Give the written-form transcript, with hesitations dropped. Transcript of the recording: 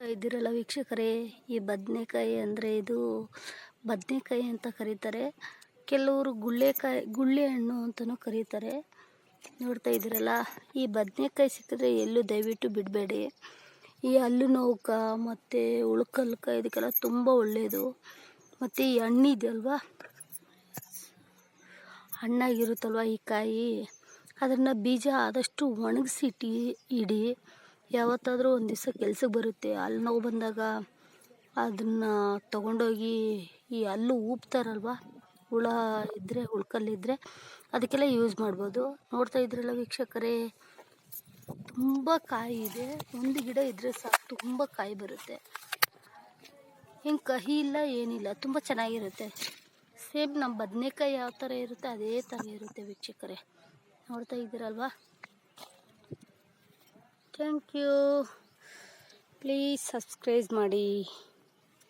ಇದ್ದೀರಲ್ಲ ವೀಕ್ಷಕರೇ, ಈ ಬದನೆಕಾಯಿ ಅಂದರೆ ಇದು ಬದನೆಕಾಯಿ ಅಂತ ಕರೀತಾರೆ. ಕೆಲವರು ಗುಳ್ಳೆ ಹಣ್ಣು ಅಂತಲೂ ಕರೀತಾರೆ. ನೋಡ್ತಾ ಇದ್ದೀರಲ್ಲ, ಈ ಬದನೆಕಾಯಿ ಸಿಕ್ಕಿದ್ರೆ ಎಲ್ಲೂ ದಯವಿಟ್ಟು ಬಿಡಬೇಡಿ. ಈ ಹಲ್ಲು ನೋವುಕ ಮತ್ತು ಉಳ್ಕಲ್ಕ ಇದಕ್ಕೆಲ್ಲ ತುಂಬ ಒಳ್ಳೆಯದು. ಮತ್ತು ಈ ಹಣ್ಣಿದೆಯಲ್ವ, ಹಣ್ಣಾಗಿರುತ್ತಲ್ವ ಈ ಕಾಯಿ, ಅದನ್ನು ಬೀಜ ಆದಷ್ಟು ಒಣಗಿಸಿ ಇಡಿ. ಯಾವತ್ತಾದರೂ ಒಂದು ದಿವಸ ಕೆಲ್ಸಕ್ಕೆ ಬರುತ್ತೆ. ಹಲ್ಲು ನೋವು ಬಂದಾಗ ಅದನ್ನು ತೊಗೊಂಡೋಗಿ ಈ ಹಲ್ಲು ಊಪ್ತಾರಲ್ವ, ಹುಳ ಇದ್ದರೆ ಉಳ್ಕಲ್ಲಿದ್ದರೆ ಅದಕ್ಕೆಲ್ಲ ಯೂಸ್ ಮಾಡ್ಬೋದು. ನೋಡ್ತಾ ಇದ್ರಲ್ಲ ವೀಕ್ಷಕರೇ, ತುಂಬ ಕಾಯಿ ಇದೆ. ಒಂದು ಗಿಡ ಇದ್ದರೆ ಸಾಕು, ತುಂಬ ಕಾಯಿ ಬರುತ್ತೆ. ಹಿಂಗೆ ಕಹಿ ಇಲ್ಲ ಏನಿಲ್ಲ, ತುಂಬ ಚೆನ್ನಾಗಿರುತ್ತೆ. ಸೇಮ್ ನಮ್ಮ ಬದನೆಕಾಯಿ ಯಾವ ಥರ ಇರುತ್ತೆ ಅದೇ ಥರ ಇರುತ್ತೆ ವೀಕ್ಷಕರೇ. ನೋಡ್ತಾ ಇದ್ದೀರಲ್ವಾ. Thank you. ಪ್ಲೀಸ್ ಸಬ್ಸ್ಕ್ರೈಬ್ ಮಾಡಿ.